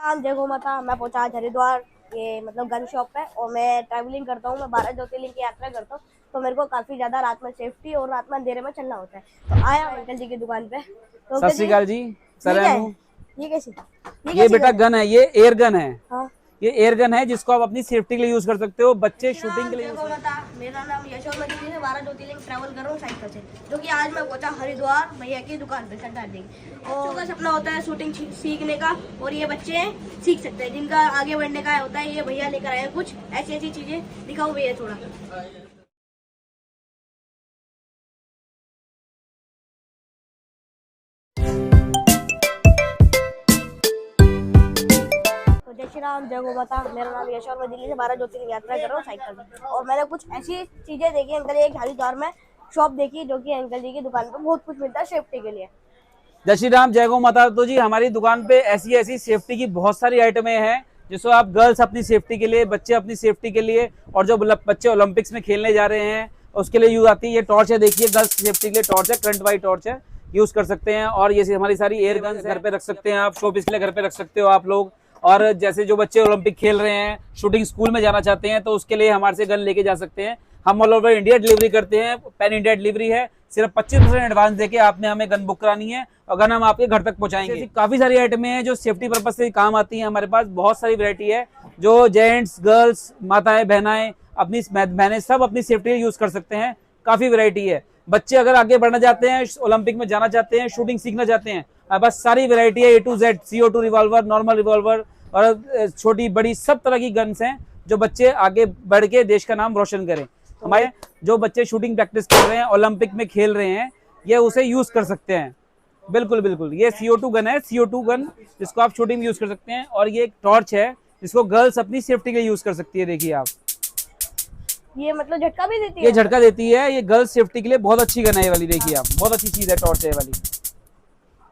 नाम जय गौ माता। मैं पहुंचा आज हरिद्वार, ये मतलब गन शॉप है, और मैं ट्रैवलिंग करता हूँ। मैं 12 ज्योतिर्लिंग की यात्रा करता हूँ, तो मेरे को काफी ज्यादा रात में सेफ्टी और रात में अंधेरे में चलना होता है। तो आया अंकल जी की दुकान पे। तो सत श्री अकाल जी। सर ये कैसी ये बेटा गन है, ये एयर गन है। हाँ, ये एयर गन है जिसको आप अपनी सेफ्टी के लिए यूज कर सकते हो। बच्चे शूटिंग के लिए यूज मेरा नाम यश और मैं दिल्ली से 12 ज्योतिर्लिंग ट्रैवल कर रहा हूँ साइकिल से, जो कि आज मैं पहुंचा हरिद्वार भैया की दुकान पे सरदार जी। और का सपना होता है शूटिंग सीखने का, और ये बच्चे सीख सकते हैं जिनका आगे बढ़ने का होता है। ये भैया लेकर आए हैं कुछ ऐसी ऐसी चीजें। दिखाओ भैया थोड़ा। तो जय श्री राम, जय गौ माता। मेरा नाम यश और मैं दिल्ली से 12 ज्योतिर्लिंग यात्रा कर रहा हूँ साइकिल से। और मैंने कुछ ऐसी चीजें देखी अंकल जी, एक हरिद्वार में शॉप देखी, जो कि अंकल जी की दुकान पे बहुत कुछ मिलता है सेफ्टी के लिए। जय श्री राम, जय गौ माता। तो जी हमारी दुकान पे ऐसी ऐसी सेफ्टी की बहुत सारी आइटमें हैं, जिसको आप गर्ल्स अपनी सेफ्टी के लिए, बच्चे अपनी सेफ्टी के लिए, और जो बच्चे ओलंपिक्स में खेलने जा रहे हैं उसके लिए यूज आती है। ये टॉर्च है, देखिए गर्ल्स सेफ्टी के लिए टॉर्च है, करंट वाली टॉर्च है, यूज कर सकते हैं। और ये हमारी सारी एयर गन्स घर पे रख सकते हैं आप, शोपीस के लिए घर पे रख सकते हो आप लोग। और जैसे जो बच्चे ओलंपिक खेल रहे हैं, शूटिंग स्कूल में जाना चाहते हैं, तो उसके लिए हमारे से गन लेके जा सकते हैं। हम ऑल ओवर इंडिया डिलीवरी करते हैं, पैन इंडिया डिलीवरी है। सिर्फ 25% एडवांस देके आपने हमें गन बुक करानी है और गन हम आपके घर तक पहुंचाएंगे। काफी सारी आइटमें हैं जो सेफ्टी पर्पज से काम आती हैं। हमारे पास बहुत सारी वैरायटी है जो जेंट्स, गर्ल्स, माताएं, बहनाएं, अपनी बहनें सब अपनी सेफ्टी यूज कर सकते हैं। काफी वैरायटी है। बच्चे अगर आगे बढ़ना चाहते हैं, ओलंपिक में जाना चाहते हैं, शूटिंग सीखना चाहते हैं, बस सारी वैरायटी है A to Z। CO2 revolver, normal revolver और छोटी बड़ी सब तरह की गन्स हैं, जो बच्चे आगे बढ़ के देश का नाम रोशन करें। हमारे जो बच्चे शूटिंग प्रैक्टिस कर रहे हैं, ओलंपिक में खेल रहे हैं, ये उसे यूज कर सकते हैं। बिल्कुल बिल्कुल, ये CO2 गन है, CO2 गन, जिसको आप शूटिंग में यूज कर सकते हैं। और ये एक टॉर्च है जिसको गर्ल्स अपनी सेफ्टी के लिए यूज कर सकती है। देखिए आप, ये मतलब झटका भी देती है। ये झटका देती है, ये गर्ल्स सेफ्टी के लिए बहुत अच्छी गन है ये वाली। देखिए आप, बहुत अच्छी चीज है टॉर्च है ये वाली।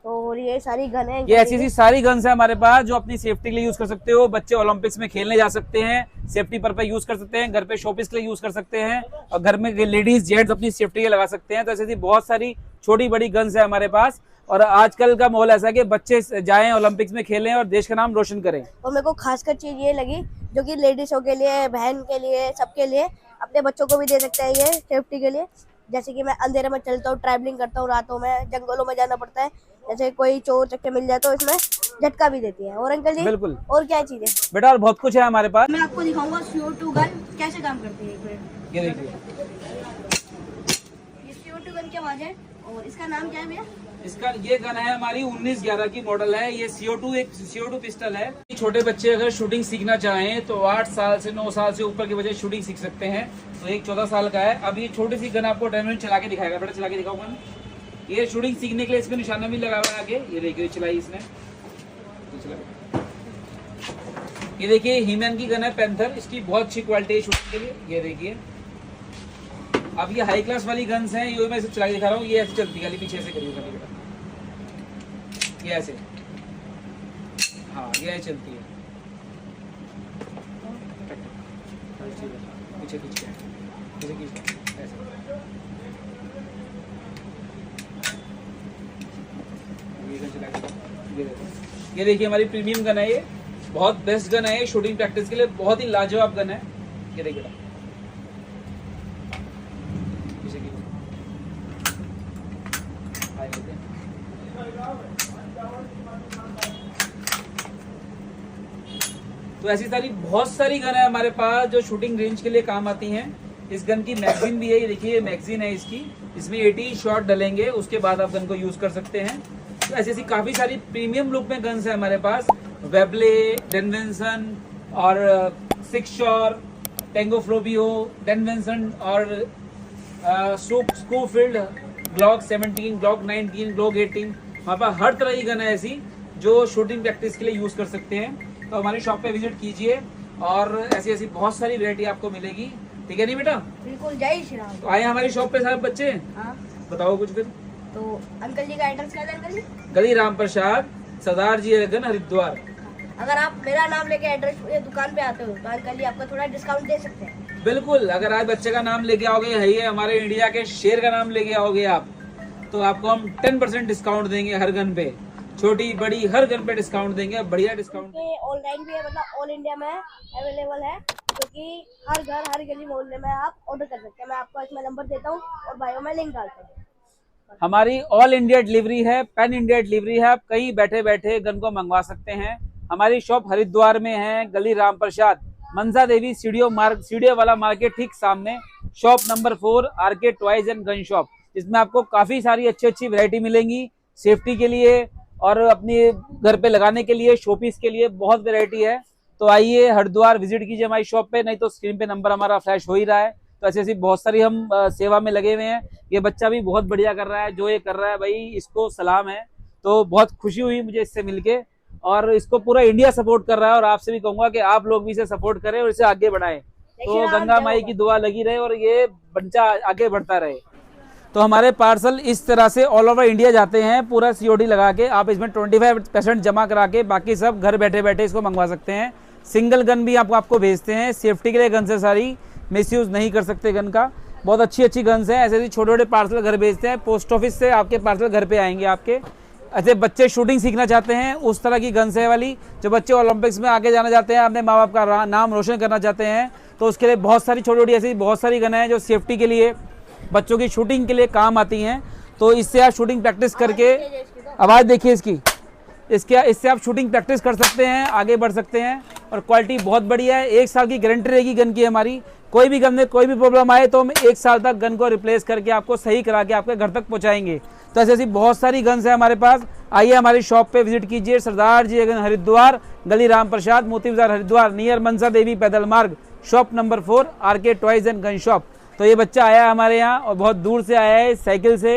और ये सारी गन है, ये ऐसी सारी गन्स है हमारे पास जो अपनी सेफ्टी के लिए यूज कर सकते हो। बच्चे ओलंपिक्स में खेलने जा सकते हैं, सेफ्टी पर यूज कर सकते हैं, घर पे शोपीस के लिए यूज कर सकते हैं, और घर में लेडीज जेंट्स अपनी सेफ्टी के लिए लगा सकते हैं। तो ऐसी बहुत सारी छोटी बड़ी गन्स है हमारे पास। और आजकल का माहौल ऐसा है कि बच्चे जाएं ओलंपिक्स में खेलें और देश का नाम रोशन करें। और मेरे को खासकर चीज ये लगी, जो कि लेडीजों के लिए, बहन के लिए, सबके लिए, अपने बच्चों को भी दे सकते हैं ये सेफ्टी के लिए। जैसे कि मैं अंधेरे में चलता हूँ, ट्रैवलिंग करता हूँ, रातों में जंगलों में जाना पड़ता है, जैसे कोई चोर चक्के मिल जाए तो इसमें झटका भी देती है। और अंकल जी बिल्कुल, और क्या चीज है बेटा? और बहुत कुछ है हमारे पास। मैं आपको दिखाऊंगा CO2 गन कैसे काम करती है। ये देखिए, ये CO2 गन की आवाज है। और इसका नाम क्या है भैया? इसका ये गन है हमारी 1911 की मॉडल है। ये CO2 एक CO2 पिस्टल है। छोटे बच्चे अगर शूटिंग सीखना चाहें तो 8 साल से 9 साल से ऊपर के बच्चे शूटिंग सीख सकते हैं। तो एक 14 साल का है। अब ये छोटी सी गन आपको डेमो चला के दिखाएगा। बेटा चला के दिखाओ गन। ये शूटिंग सीखने के लिए इसमें निशाना भी लगा हुआ है आगे। ये देखिए चलाई इसने। ये देखिए हीमैन की गन है, पैंथर। इसकी बहुत अच्छी क्वालिटी है शूटिंग के लिए। ये देखिए, अब ये हाई क्लास वाली गन्स हैं, ये मैं चला के दिखा रहा हूँ। ये ऐसे चलती है, पीछे से करिए बेटा, ये ऐसे, हाँ ये ऐसे चलती है। पीछे खींच के, पीछे खींच के ऐसे। ये देखिए हमारी प्रीमियम गन है। ये बहुत बेस्ट गन है, ये शूटिंग प्रैक्टिस के लिए बहुत ही लाजवाब गन है। ये देखिए तो ऐसी सारी बहुत सारी गन है हमारे पास जो शूटिंग रेंज के लिए काम आती हैं। इस गन की मैगजीन भी है, ये देखिए मैगजीन है इसकी। इसमें 80 शॉट डलेंगे, उसके बाद आप गन को यूज कर सकते हैं। तो ऐसी काफी सारी प्रीमियम लुक में गन्स है हमारे पास। वेबले, डेनवेंसन और सिक्सशॉर, टेंगो फ्लोबियो, डेनवेंसन और स्कोफील्ड, ग्लॉक 17, ग्लॉक 19, ग्लॉक 18। हमारे पास हर तरह की गन है ऐसी जो शूटिंग प्रैक्टिस के लिए यूज कर सकते हैं। तो हमारी शॉप पे विजिट कीजिए और ऐसी ऐसी बहुत सारी वैरायटी आपको मिलेगी। ठीक है नहीं बेटा? बिल्कुल, जय श्री राम। तो आए हमारी शॉप पे सारे बच्चे। हाँ, बताओ कुछ फिर। तो अंकल जी का एड्रेस क्या है? अंकल जी गली राम प्रसाद, सरदार जी गन, हरिद्वार। अगर आप मेरा नाम लेके एड्रेस दुकान पे आते हो तो अंकल जी आपको थोड़ा डिस्काउंट दे सकते हैं। बिल्कुल, अगर आप बच्चे का नाम लेके आओगे, है हमारे इंडिया के शेर का नाम लेके आओगे आप, तो आपको हम 10% डिस्काउंट देंगे हर गन पे। छोटी बड़ी हर गन पे डिस्काउंट देंगे, बढ़िया डिस्काउंट। ऑनलाइन भी है, मतलब ऑल इंडिया में अवेलेबल है, क्योंकि हर घर हर गली मोहल्ले में आप ऑर्डर कर सकते हैं। मैं आपको इसमें नंबर देता हूँ और बायो में लिंक डालता हूँ। हमारी ऑल इंडिया डिलीवरी है, पैन इंडिया डिलीवरी है, आप कहीं बैठे बैठे गन को मंगवा सकते हैं। हमारी शॉप हरिद्वार में है, गली राम प्रसाद, मनसा देवी सीढ़ियों वाला मार्केट ठीक सामने, shop number 4 RK toys and gun shop. इसमें आपको काफी सारी अच्छी अच्छी वैरायटी मिलेंगी सेफ्टी के लिए और अपने घर पे लगाने के लिए, शोपीस के लिए बहुत वैरायटी है। तो आइए हरिद्वार विजिट कीजिए हमारी शॉप पे, नहीं तो स्क्रीन पे नंबर हमारा फ्लैश हो ही रहा है। तो ऐसी ऐसी बहुत सारी हम सेवा में लगे हुए हैं। ये बच्चा भी बहुत बढ़िया कर रहा है, जो ये कर रहा है भाई इसको सलाम है। तो बहुत खुशी हुई मुझे इससे मिलके, और इसको पूरा इंडिया सपोर्ट कर रहा है, और आपसे भी कहूंगा कि आप लोग भी इसे सपोर्ट करें और इसे आगे बढ़ाएं। तो गंगा माई की दुआ लगी रहे और ये बच्चा आगे बढ़ता रहे। तो हमारे पार्सल इस तरह से ऑल ओवर इंडिया जाते हैं, पूरा सीओडी लगा के। आप इसमें 25% जमा करा के बाकी सब घर बैठे बैठे इसको मंगवा सकते हैं। सिंगल गन भी आपको भेजते हैं, सेफ्टी के लिए गन से सारी, मिसयूज नहीं कर सकते गन का। बहुत अच्छी अच्छी गन्स हैं। ऐसे छोटे छोटे पार्सल घर भेजते हैं, पोस्ट ऑफिस से आपके पार्सल घर पे आएंगे आपके। ऐसे बच्चे शूटिंग सीखना चाहते हैं, उस तरह की गन्स है वाली। जो बच्चे ओलंपिक्स में आगे जाना चाहते हैं, अपने माँ बाप का नाम रोशन करना चाहते हैं, तो उसके लिए बहुत सारी छोटी छोटी ऐसी बहुत सारी गन हैं जो सेफ्टी के लिए, बच्चों की शूटिंग के लिए काम आती हैं। तो इससे आप शूटिंग प्रैक्टिस करके, आवाज़ देखिए इससे आप शूटिंग प्रैक्टिस कर सकते हैं, आगे बढ़ सकते हैं। और क्वालिटी बहुत बढ़िया है, 1 साल की गारंटी रहेगी गन की हमारी। कोई भी गन में कोई भी प्रॉब्लम आए तो हम 1 साल तक गन को रिप्लेस करके आपको सही करा के आपके घर तक पहुंचाएंगे। तो ऐसी ऐसी बहुत सारी गन्स है हमारे पास। आइए हमारी शॉप पे विजिट कीजिए, सरदार जी गन हरिद्वार, गली राम प्रसाद, मोती बाजार हरिद्वार, नियर मनसा देवी पैदल मार्ग, shop number 4 RK toys and gun shop. तो ये बच्चा आया हमारे यहाँ और बहुत दूर से आया है साइकिल से।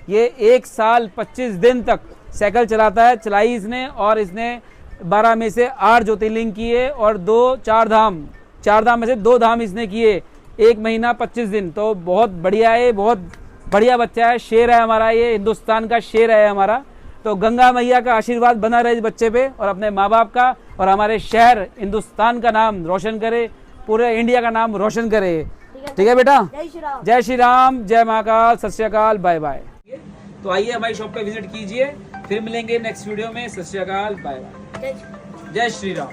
ये 1 साल 25 दिन तक साइकिल चलाता है, चलाई इसने, और इसने 12 में से 8 ज्योतिर्लिंग किए और 4 धाम में से 2 धाम इसने किए, 1 महीना 25 दिन। तो बहुत बढ़िया है, बहुत बढ़िया बच्चा है, शेर है हमारा, ये हिंदुस्तान का शेर है हमारा। तो गंगा मैया का आशीर्वाद बना रहे इस बच्चे पे और अपने माँ बाप का, और हमारे शहर हिंदुस्तान का नाम रोशन करे, पूरे इंडिया का नाम रोशन करे। ठीक है बेटा, जय श्री राम, जय महाकाल, सत श्री अकाल, बाय बाय। तो आइए हमारी शॉप पे विजिट कीजिए, फिर मिलेंगे नेक्स्ट वीडियो में। सत श्री अकाल, बाय बाय, जय श्री राम।